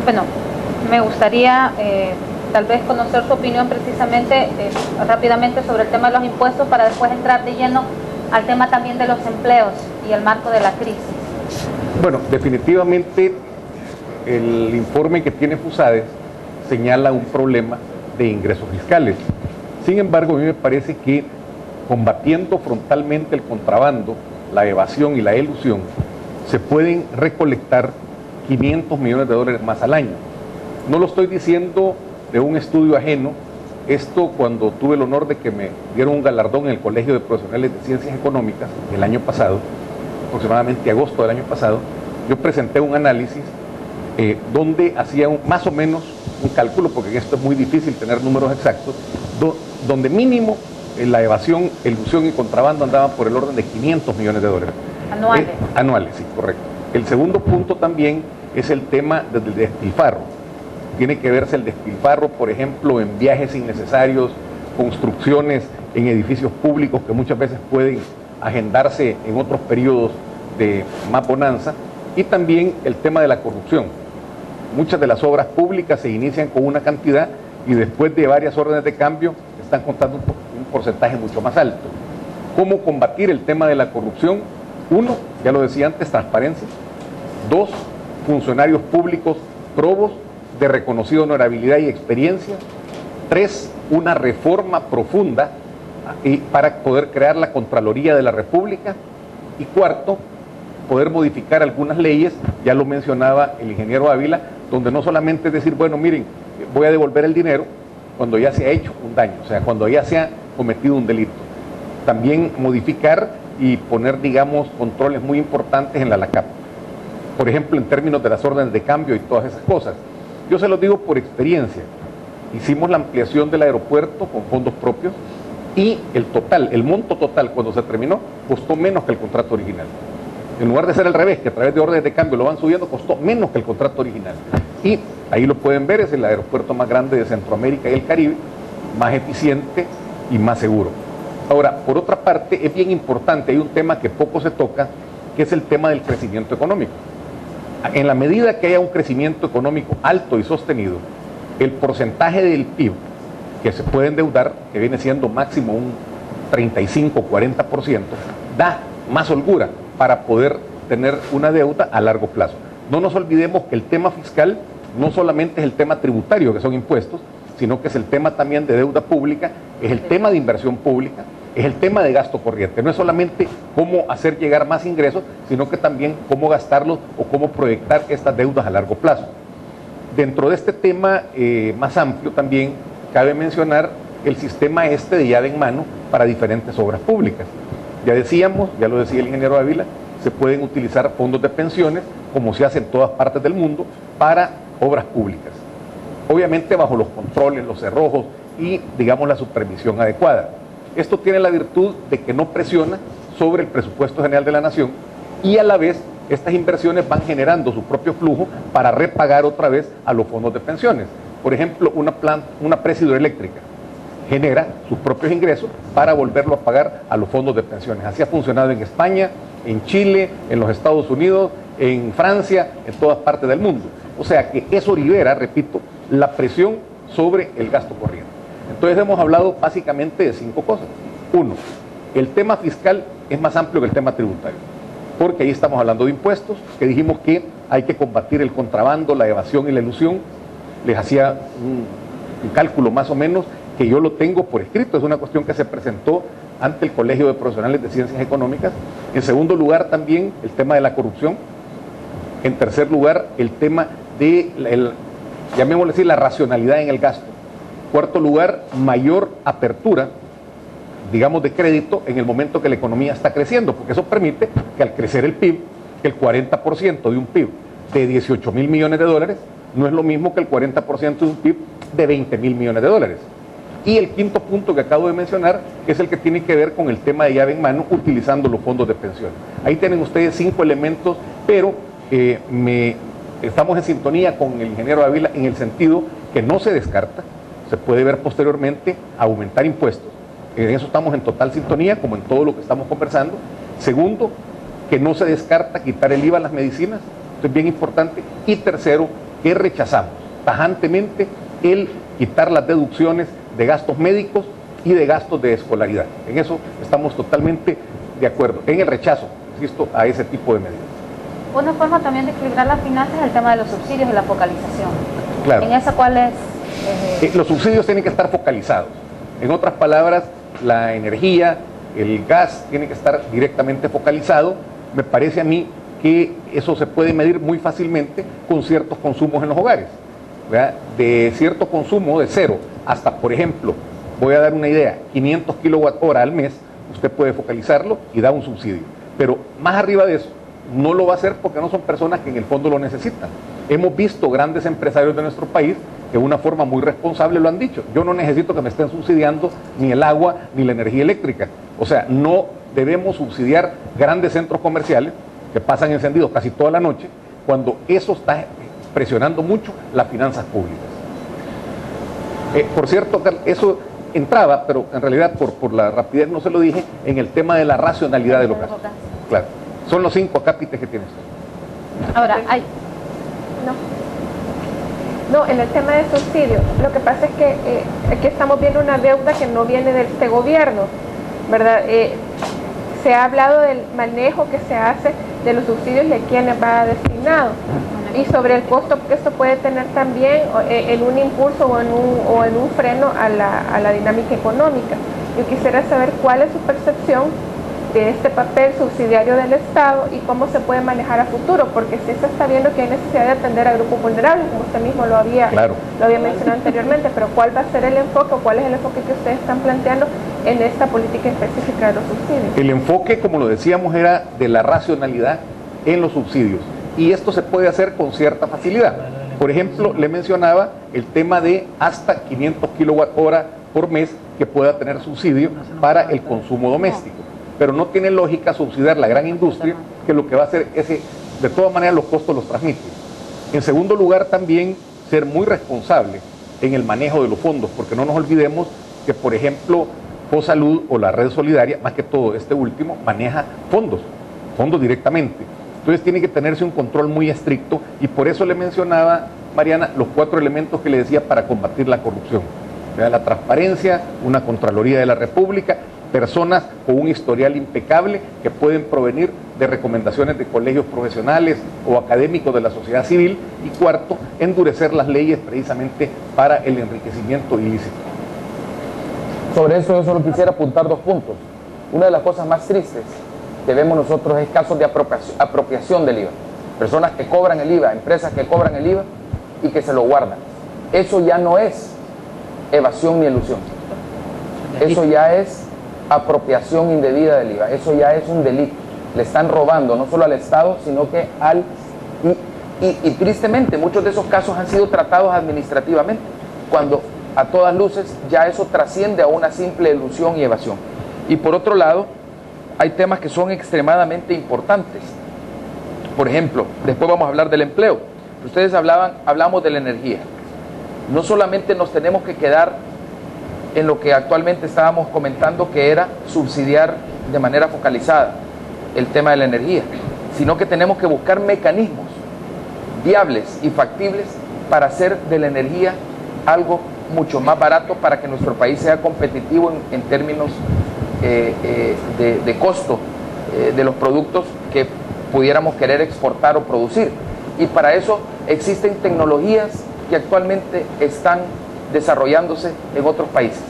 Bueno, me gustaría tal vez conocer su opinión precisamente rápidamente sobre el tema de los impuestos para después entrar de lleno al tema también de los empleos y el marco de la crisis. Bueno, definitivamente el informe que tiene FUSADES señala un problema de ingresos fiscales. Sin embargo, a mí me parece que combatiendo frontalmente el contrabando, la evasión y la elusión, se pueden recolectar 500 millones de dólares más al año. No lo estoy diciendo de un estudio ajeno. Esto, cuando tuve el honor de que me dieron un galardón en el Colegio de Profesionales de Ciencias Económicas el año pasado, aproximadamente agosto del año pasado, yo presenté un análisis donde hacía más o menos un cálculo, porque en esto es muy difícil tener números exactos, donde mínimo la evasión, elusión y contrabando andaban por el orden de 500 millones de dólares. Anuales. Anuales, sí, correcto. El segundo punto también es el tema del despilfarro. Tiene que verse el despilfarro, por ejemplo, en viajes innecesarios, construcciones en edificios públicos que muchas veces pueden agendarse en otros periodos de más bonanza, y también el tema de la corrupción. Muchas de las obras públicas se inician con una cantidad y después de varias órdenes de cambio están contando un porcentaje mucho más alto. ¿Cómo combatir el tema de la corrupción? 1, ya lo decía antes, transparencia. 2, funcionarios públicos probos de reconocida honorabilidad y experiencia. 3, una reforma profunda para poder crear la Contraloría de la República. Y 4, poder modificar algunas leyes, ya lo mencionaba el ingeniero Ávila, donde no solamente es decir, bueno, miren, voy a devolver el dinero cuando ya se ha hecho un daño, o sea, cuando ya se ha cometido un delito. También modificar y poner, digamos, controles muy importantes en la LACAP. Por ejemplo, en términos de las órdenes de cambio y todas esas cosas. Yo se los digo por experiencia. Hicimos la ampliación del aeropuerto con fondos propios y el monto total cuando se terminó costó menos que el contrato original. En lugar de ser al revés, que a través de órdenes de cambio lo van subiendo, costó menos que el contrato original. Y ahí lo pueden ver, es el aeropuerto más grande de Centroamérica y el Caribe, más eficiente y más seguro. Ahora, por otra parte, es bien importante, hay un tema que poco se toca, que es el tema del crecimiento económico. En la medida que haya un crecimiento económico alto y sostenido, el porcentaje del PIB que se puede endeudar, que viene siendo máximo un 35-40%, da más holgura para poder tener una deuda a largo plazo. No nos olvidemos que el tema fiscal no solamente es el tema tributario, que son impuestos, sino que es el tema también de deuda pública, es el tema de inversión pública, es el tema de gasto corriente. No es solamente cómo hacer llegar más ingresos, sino que también cómo gastarlos o cómo proyectar estas deudas a largo plazo. Dentro de este tema más amplio también cabe mencionar el sistema de llave en mano para diferentes obras públicas. Ya decíamos, ya lo decía el ingeniero Ávila, se pueden utilizar fondos de pensiones, como se hace en todas partes del mundo, para obras públicas. Obviamente bajo los controles, los cerrojos y, digamos, la supervisión adecuada. Esto tiene la virtud de que no presiona sobre el presupuesto general de la nación y a la vez estas inversiones van generando su propio flujo para repagar otra vez a los fondos de pensiones. Por ejemplo, una presa hidroeléctrica genera sus propios ingresos para volverlo a pagar a los fondos de pensiones. Así ha funcionado en España, en Chile, en los Estados Unidos, en Francia, en todas partes del mundo. O sea que eso libera, repito, la presión sobre el gasto corriente. Entonces hemos hablado básicamente de 5 cosas. 1, el tema fiscal es más amplio que el tema tributario, porque ahí estamos hablando de impuestos, que dijimos que hay que combatir el contrabando, la evasión y la elusión. Les hacía un cálculo más o menos, que yo lo tengo por escrito, es una cuestión que se presentó ante el Colegio de Profesionales de Ciencias Económicas. En segundo lugar, también el tema de la corrupción. En tercer lugar, el tema de, llamémosle así, la racionalidad en el gasto. Cuarto lugar, mayor apertura, digamos, de crédito en el momento que la economía está creciendo, porque eso permite que al crecer el PIB, el 40% de un PIB de 18.000 millones de dólares no es lo mismo que el 40% de un PIB de 20.000 millones de dólares. Y el quinto punto que acabo de mencionar es el que tiene que ver con el tema de llave en mano utilizando los fondos de pensiones. Ahí tienen ustedes 5 elementos, pero estamos en sintonía con el ingeniero Ávila en el sentido que no se descarta, se puede ver posteriormente aumentar impuestos. En eso estamos en total sintonía, como en todo lo que estamos conversando. Segundo, que no se descarta quitar el IVA a las medicinas, esto es bien importante. Y tercero, que rechazamos tajantemente el quitar las deducciones de gastos médicos y de gastos de escolaridad. En eso estamos totalmente de acuerdo, en el rechazo, insisto, a ese tipo de medidas. Una forma también de equilibrar las finanzas es el tema de los subsidios y la focalización. Claro. ¿En esa cuál es? Los subsidios tienen que estar focalizados. En otras palabras, la energía, el gas tiene que estar directamente focalizado. Me parece a mí que eso se puede medir muy fácilmente con ciertos consumos en los hogares, ¿verdad? De cierto consumo de 0 hasta, por ejemplo, voy a dar una idea, 500 kilowatt-hora al mes, usted puede focalizarlo y da un subsidio. Pero más arriba de eso, no lo va a hacer porque no son personas que en el fondo lo necesitan. Hemos visto grandes empresarios de nuestro país que de una forma muy responsable lo han dicho. Yo no necesito que me estén subsidiando ni el agua ni la energía eléctrica. O sea, no debemos subsidiar grandes centros comerciales que pasan encendidos casi toda la noche cuando eso está presionando mucho las finanzas públicas. Por cierto, eso entraba, pero en realidad por la rapidez no se lo dije, en el tema de la racionalidad de los gastos. Claro, son los 5 acápites que tiene usted. Ahora, hay... No, en el tema de subsidios, lo que pasa es que aquí estamos viendo una deuda que no viene de este gobierno, ¿verdad? Se ha hablado del manejo que se hace de los subsidios y a quiénes va destinado, y sobre el costo que esto puede tener también en un impulso o en un freno a la dinámica económica. Yo quisiera saber cuál es su percepción de este papel subsidiario del Estado y cómo se puede manejar a futuro, porque sí se está viendo que hay necesidad de atender a grupos vulnerables, como usted mismo lo había mencionado anteriormente, pero ¿cuál va a ser el enfoque o cuál es el enfoque que ustedes están planteando en esta política específica de los subsidios? El enfoque, como lo decíamos, era de la racionalidad en los subsidios, y esto se puede hacer con cierta facilidad. Por ejemplo, le mencionaba el tema de hasta 500 kilowatt-hora por mes que pueda tener subsidio para el consumo doméstico. Pero no tiene lógica subsidiar la gran industria, que lo que va a hacer es, de todas maneras, los costos los transmite. En segundo lugar, también ser muy responsable en el manejo de los fondos, porque no nos olvidemos que, por ejemplo, FOSalud o la Red Solidaria, más que todo este último, maneja fondos directamente. Entonces tiene que tenerse un control muy estricto, y por eso le mencionaba, Mariana, los 4 elementos que le decía para combatir la corrupción. La transparencia, una Contraloría de la República, personas con un historial impecable que pueden provenir de recomendaciones de colegios profesionales o académicos de la sociedad civil, y cuarto, endurecer las leyes precisamente para el enriquecimiento ilícito. Sobre eso yo solo quisiera apuntar 2 puntos. Una de las cosas más tristes que vemos nosotros es casos de apropiación del IVA. Personas que cobran el IVA, empresas que cobran el IVA y que se lo guardan. Eso ya no es evasión ni elusión. Eso ya es apropiación indebida del IVA. Eso ya es un delito. Le están robando no solo al Estado, sino que al... Y tristemente muchos de esos casos han sido tratados administrativamente, cuando a todas luces ya eso trasciende a una simple elusión y evasión. Y por otro lado, hay temas que son extremadamente importantes. Por ejemplo, después vamos a hablar del empleo. Ustedes hablamos de la energía. No solamente nos tenemos que quedar en lo que actualmente estábamos comentando, que era subsidiar de manera focalizada el tema de la energía, sino que tenemos que buscar mecanismos viables y factibles para hacer de la energía algo mucho más barato, para que nuestro país sea competitivo en términos de costo de los productos que pudiéramos querer exportar o producir. Y para eso existen tecnologías que actualmente están desarrollándose en otros países.